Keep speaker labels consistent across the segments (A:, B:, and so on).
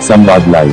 A: संवाद लाइव।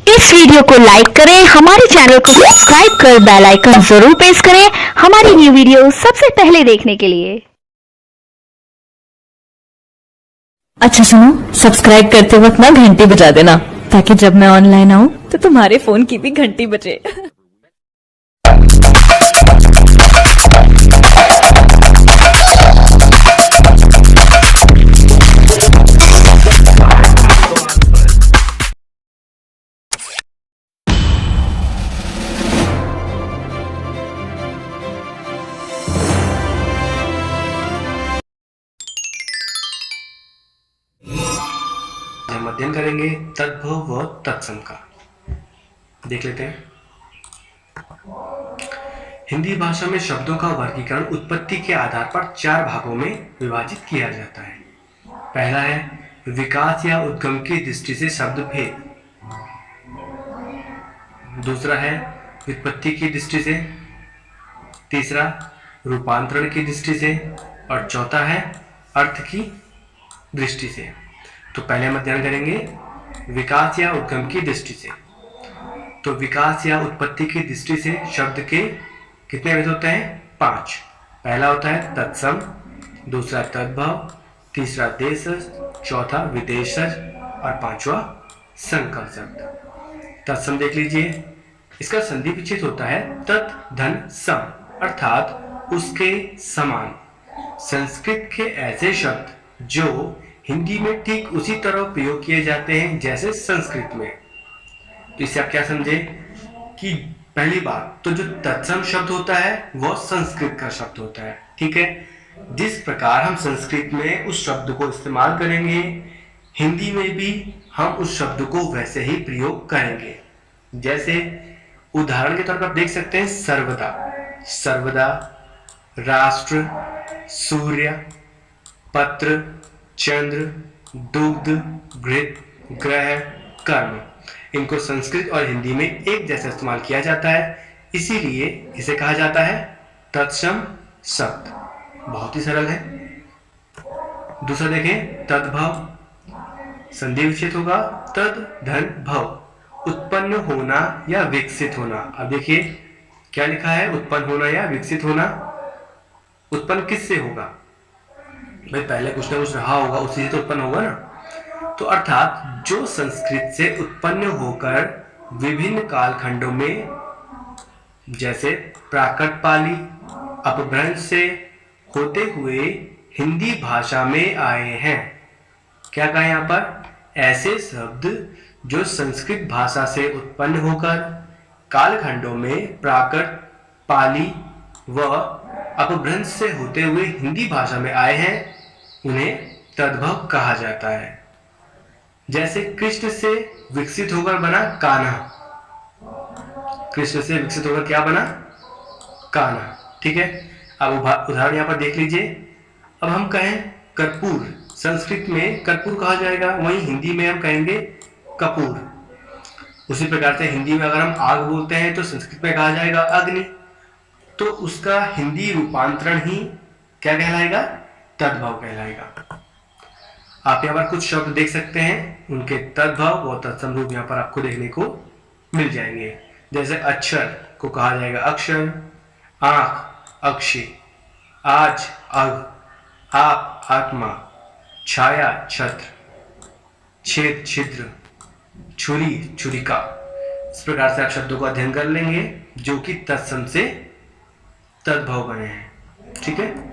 B: इस वीडियो को लाइक करें, हमारे चैनल को सब्सक्राइब कर बेल आइकन जरूर प्रेस करें हमारी न्यू वीडियो सबसे पहले देखने के लिए।
C: अच्छा सुनो, सब्सक्राइब करते वक्त ना घंटी बजा देना ताकि जब मैं ऑनलाइन आऊं तो तुम्हारे फोन की भी घंटी बजे।
D: हम अध्ययन करेंगे तद्भव व तत्सम का। देख लेते हैं। हिंदी भाषा में शब्दों का वर्गीकरण उत्पत्ति के आधार पर 4 भागों में विभाजित किया जाता है। पहला है विकास या उद्गम की दृष्टि से शब्द भेद। दूसरा है व्युत्पत्ति की दृष्टि से। तीसरा रूपांतरण की दृष्टि से। और चौथा है अर्थ की दृष्टि से। तो पहले हम अध्ययन करेंगे विकास या उद्गम की दृष्टि से। तो विकास या उत्पत्ति की दृष्टि से शब्द के कितने भेद होते हैं? 5। पहला होता है तत्सम, दूसरा तद्भव, तीसरा देशज, चौथा विदेशज और 5वां संकर शब्द। तत्सम देख लीजिए। इसका संधि विच्छेद होता है तत् धन सम, अर्थात उसके समान। संस्कृत के ऐसे शब्द जो हिंदी में ठीक उसी तरह प्रयोग किए जाते हैं जैसे संस्कृत में। तो इससे आप क्या समझे कि पहली बात तो जो तत्सम शब्द होता है वह संस्कृत का शब्द होता है, ठीक है। जिस प्रकार हम संस्कृत में उस शब्द को इस्तेमाल करेंगे, हिंदी में भी हम उस शब्द को वैसे ही प्रयोग करेंगे। जैसे उदाहरण के तौर पर आप देख सकते हैं सर्वदा, सर्वदा, राष्ट्र, सूर्य, पत्र, चंद्र, दुग्ध, घृत, ग्रह, कर्म। इनको संस्कृत और हिंदी में एक जैसा इस्तेमाल किया जाता है, इसीलिए इसे कहा जाता है तत्सम शब्द। बहुत ही सरल है। दूसरा देखें तद्भव, संधि विच्छेद होगा तद धन भव, उत्पन्न होना या विकसित होना। अब देखिए क्या लिखा है, उत्पन्न होना या विकसित होना। उत्पन्न किससे होगा? भाई पहले कुछ ना कुछ रहा होगा, उसी से तो उत्पन्न होगा ना। तो अर्थात जो संस्कृत से उत्पन्न होकर विभिन्न कालखंडों में, जैसे प्राकृत पाली, अपभ्रंश से होते हुए हिंदी भाषा में आए हैं। क्या कहा यहाँ पर? ऐसे शब्द जो संस्कृत भाषा से उत्पन्न होकर कालखंडों में प्राकृत, पाली व अपभ्रंश से होते हुए हिंदी भाषा में आए हैं, उन्हें तद्भव कहा जाता है। जैसे कृष्ण से विकसित होकर बना कान्हा। कृष्ण से विकसित होकर क्या बना? कान्हा, ठीक है। अब उदाहरण यहाँ पर देख लीजिए। अब हम कहें कर्पूर, संस्कृत में कर्पूर कहा जाएगा, वहीं हिंदी में हम कहेंगे कपूर। उसी प्रकार से हिंदी में अगर हम आग बोलते हैं तो संस्कृत में कहा जाएगा अग्नि। तो उसका हिंदी रूपांतरण ही क्या कहलाएगा? तद्भव कहलाएगा। आप यहाँ पर कुछ शब्द देख सकते हैं, उनके तद्भव व तत्सम रूप यहाँ पर आपको देखने को मिल जाएंगे। जैसे अक्षर को कहा जाएगा अक्षर, आंख अक्षी, आज अग, आप आत्मा, छाया छत्र, छेद छिद्र, छुरी छुरिका। इस प्रकार से आप शब्दों का अध्ययन कर लेंगे जो कि तत्सम से तद्भव बने हैं, ठीक है।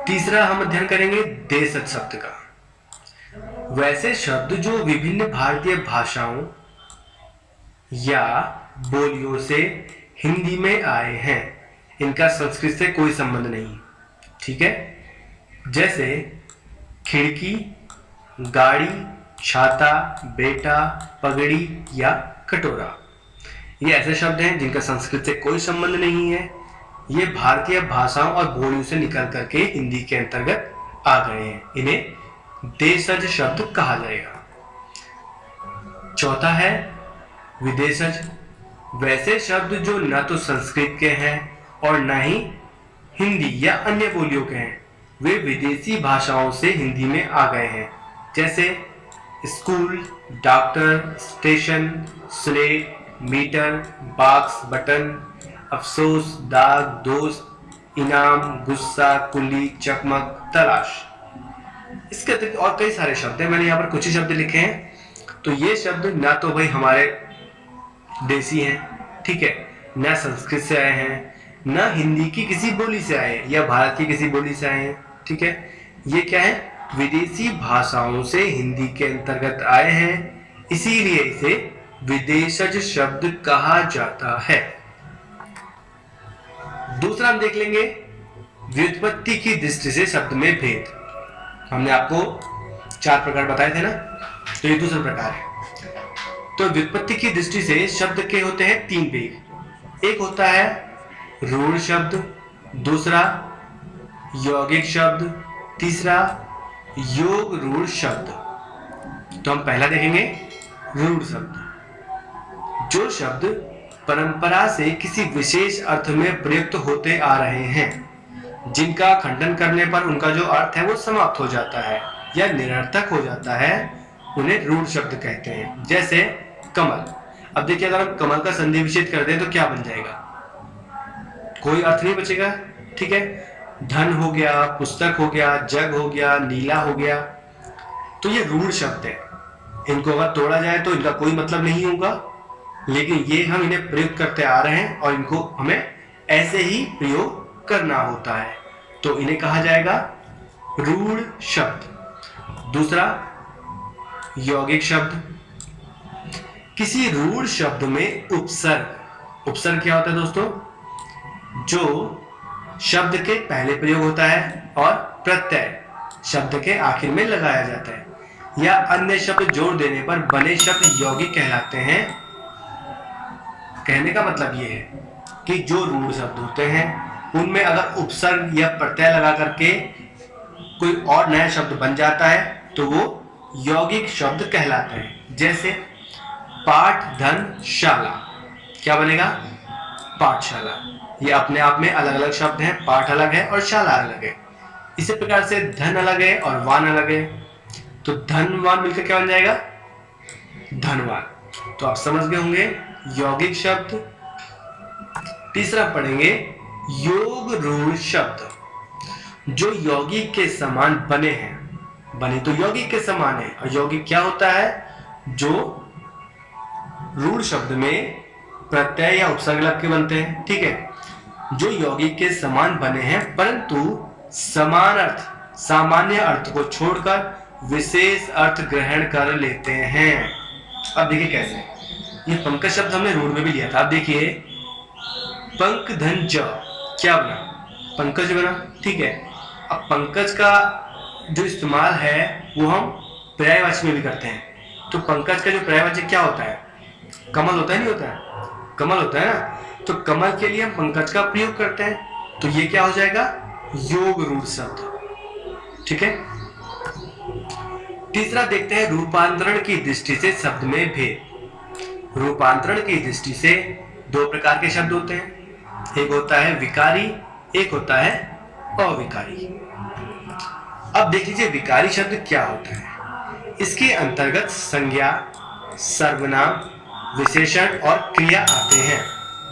D: तीसरा हम अध्ययन करेंगे देशज शब्द का। वैसे शब्द जो विभिन्न भारतीय भाषाओं या बोलियों से हिंदी में आए हैं, इनका संस्कृत से कोई संबंध नहीं, ठीक है। जैसे खिड़की, गाड़ी, छाता, बेटा, पगड़ी या कटोरा। ये ऐसे शब्द हैं जिनका संस्कृत से कोई संबंध नहीं है। ये भारतीय भाषाओं और बोलियों से निकल करके हिंदी के अंतर्गत आ गए हैं। इन्हें देशज शब्द कहा जाएगा। चौथा है विदेशज। वैसे शब्द जो न तो संस्कृत के हैं और न ही हिंदी या अन्य बोलियों के हैं, वे विदेशी भाषाओं से हिंदी में आ गए हैं, जैसे school, doctor, station, slate, meter, box, button, अफसोस, दाग, दोस्त, इनाम, गुस्सा, कुली, चकमक, तलाश। इसके अतिरिक्त और कई सारे शब्द हैं, मैंने यहाँ पर कुछ ही शब्द लिखे हैं। तो ये शब्द ना तो भाई हमारे देसी हैं, ठीक है, ना संस्कृत से आए हैं, ना हिंदी की किसी बोली से आए हैं या भारत की किसी बोली से आए हैं, ठीक है। ये क्या है, विदेशी भाषाओं से हिंदी के अंतर्गत आए हैं, इसीलिए इसे विदेशज शब्द कहा जाता है। दूसरा हम देख लेंगे व्युत्पत्ति की दृष्टि से शब्द में भेद। हमने आपको 4 प्रकार बताए थे ना, तो ये दूसरा प्रकार है। तो व्युत्पत्ति की दृष्टि से शब्द के होते हैं 3 भेद। एक होता है रूढ़ शब्द, दूसरा यौगिक शब्द, तीसरा योग रूढ़ शब्द। तो हम पहला देखेंगे रूढ़ शब्द। जो शब्द परंपरा से किसी विशेष अर्थ में प्रयुक्त होते आ रहे हैं, जिनका खंडन करने पर उनका जो अर्थ है वो समाप्त हो जाता है या निरर्थक हो जाता है, उन्हें रूढ़ शब्द कहते हैं। जैसे कमल। अब देखिए, अगर हम कमल का संधि विच्छेद कर दें तो क्या बन जाएगा, कोई अर्थ नहीं बचेगा, ठीक है। धन हो गया, पुस्तक हो गया, जग हो गया, नीला हो गया, तो ये रूढ़ शब्द है। इनको अगर तोड़ा जाए तो इनका कोई मतलब नहीं होगा, लेकिन ये हम इन्हें प्रयोग करते आ रहे हैं और इनको हमें ऐसे ही प्रयोग करना होता है, तो इन्हें कहा जाएगा रूढ़ शब्द। दूसरा यौगिक शब्द। किसी रूढ़ शब्द में उपसर्ग, उपसर्ग क्या होता है दोस्तों, जो शब्द के पहले प्रयोग होता है और प्रत्यय शब्द के आखिर में लगाया जाता है या अन्य शब्द जोड़ देने पर बने शब्द यौगिक कहलाते हैं। कहने का मतलब ये है कि जो रूढ़ शब्द होते हैं उनमें अगर उपसर्ग या प्रत्यय लगा करके कोई और नया शब्द बन जाता है तो वो यौगिक शब्द कहलाते हैं। जैसे पाठ, धन, शाला, क्या बनेगा, पाठशाला। ये अपने आप में अलग अलग शब्द हैं, पाठ अलग है और शाला अलग है। इसी प्रकार से धन अलग है और वान अलग है, तो धन वान मिलकर क्या बन जाएगा, धनवान। तो आप समझ गए होंगे यौगिक शब्द। तीसरा पढ़ेंगे योग रूढ़ शब्द। जो यौगिक के समान बने हैं, बने तो यौगिक के समान है, और यौगिक क्या होता है, जो रूढ़ शब्द में प्रत्यय या उपसर्ग लग के बनते हैं, ठीक है। जो यौगिक के समान बने हैं परंतु समान अर्थ, सामान्य अर्थ को छोड़कर विशेष अर्थ ग्रहण कर लेते हैं। अब देखिए कैसे, ये पंकज शब्द हमने रूढ़ में भी लिया था। अब देखिए पंक धन ज, क्या बना, पंकज बना, ठीक है। अब पंकज का जो इस्तेमाल है वो हम पर्यायवाची में भी करते हैं। तो पंकज का जो पर्यायवाची क्या होता है, कमल होता है, नहीं होता है, कमल होता है ना, तो कमल के लिए हम पंकज का प्रयोग करते हैं, तो ये क्या हो जाएगा, योग रूढ़ शब्द, ठीक है। तीसरा देखते हैं रूपांतरण की दृष्टि से शब्द में भेद। रूपांतरण की दृष्टि से 2 प्रकार के शब्द होते हैं, एक होता है विकारी, एक होता है अविकारी। अब देख लीजिए विकारी शब्द क्या होता है। इसके अंतर्गत संज्ञा, सर्वनाम, विशेषण और क्रिया आते हैं,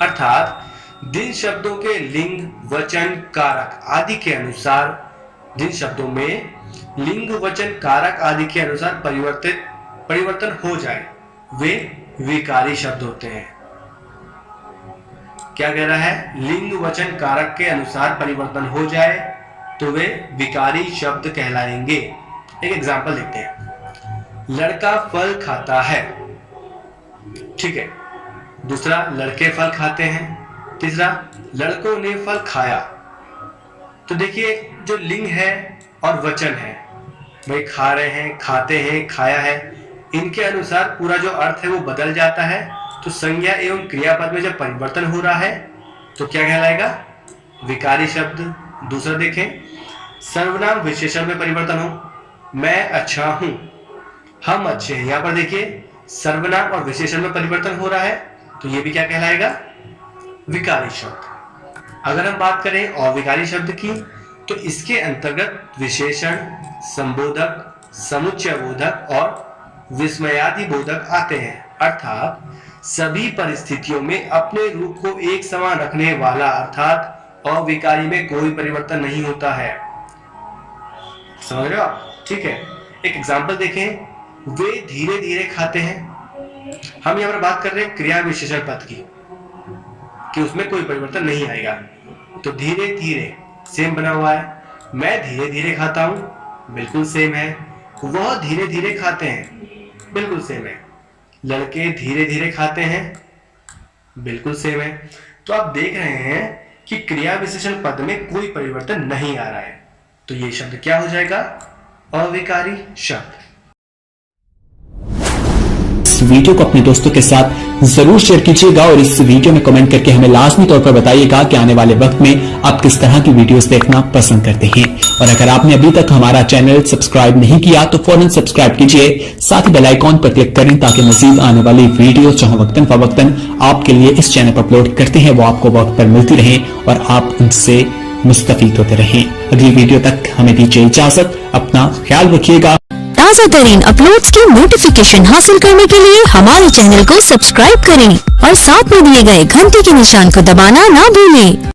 D: अर्थात जिन शब्दों के लिंग, वचन, कारक आदि के अनुसार, जिन शब्दों में लिंग, वचन, कारक आदि के अनुसार परिवर्तन हो जाए वे विकारी शब्द होते हैं। क्या कह रहा है, लिंग, वचन, कारक के अनुसार परिवर्तन हो जाए तो वे विकारी शब्द कहलाएंगे। एक एग्जांपल देखते हैं, लड़का फल खाता है, ठीक है। दूसरा लड़के फल खाते हैं, तीसरा लड़कों ने फल खाया। तो देखिए जो लिंग है और वचन है, भाई खा रहे हैं, खाते हैं, खाया है, इनके अनुसार पूरा जो अर्थ है वो बदल जाता है। तो संज्ञा एवं क्रियापद में जब परिवर्तन हो रहा है तो क्या कहलाएगा, विकारी शब्द। दूसरा देखें, सर्वनाम विशेषण में परिवर्तन हो, मैं अच्छा हूं, हम अच्छे हैं, यहां पर देखिए सर्वनाम और विशेषण में परिवर्तन हो रहा है तो ये भी क्या कहलाएगा, विकारी शब्द। अगर हम बात करें अविकारी शब्द की, तो इसके अंतर्गत विशेषण, संबोधक, समुच्चयबोधक और विस्मयादि बोधक आते हैं। अर्थात सभी परिस्थितियों में अपने रूप को एक समान रखने वाला, अर्थात अविकारी में कोई परिवर्तन नहीं होता है। समझ रहे हो आप? ठीक है, एक एग्जाम्पल देखें। वे धीरे धीरे खाते हैं। हम यहाँ पर बात कर रहे हैं क्रिया विशेषण पद की, कि उसमें कोई परिवर्तन नहीं आएगा। तो धीरे धीरे सेम बना हुआ है। मैं धीरे धीरे खाता हूं, बिल्कुल सेम है। वह धीरे धीरे खाते हैं, बिल्कुल सेम है। लड़के धीरे धीरे खाते हैं, बिल्कुल सेम है। तो आप देख रहे हैं कि क्रिया विशेषण पद में कोई परिवर्तन नहीं आ रहा है। तो ये शब्द क्या हो जाएगा? अविकारी शब्द।
A: इस वीडियो को अपने दोस्तों के साथ जरूर शेयर कीजिएगा और इस वीडियो में कमेंट करके हमें लाजमी तौर पर बताइएगा कि आने वाले वक्त में आप किस तरह की वीडियोस देखना पसंद करते हैं। और अगर आपने अभी तक हमारा चैनल सब्सक्राइब नहीं किया तो फौरन सब्सक्राइब कीजिए, साथ ही बेल आइकॉन पर क्लिक करें ताकि मजीद आने वाली वीडियो जो वक्तन फवक्तन आपके लिए इस चैनल पर अपलोड करते हैं वो आपको वक्त पर मिलती रहे और आप उनसे मुस्तफीद होते रहें। अगली वीडियो तक हमें दीजिए इजाजत। अपना ख्याल रखिएगा।
B: ताज़ा तरीन अपलोड्स की नोटिफिकेशन हासिल करने के लिए हमारे चैनल को सब्सक्राइब करें और साथ में दिए गए घंटी के निशान को दबाना ना भूलें।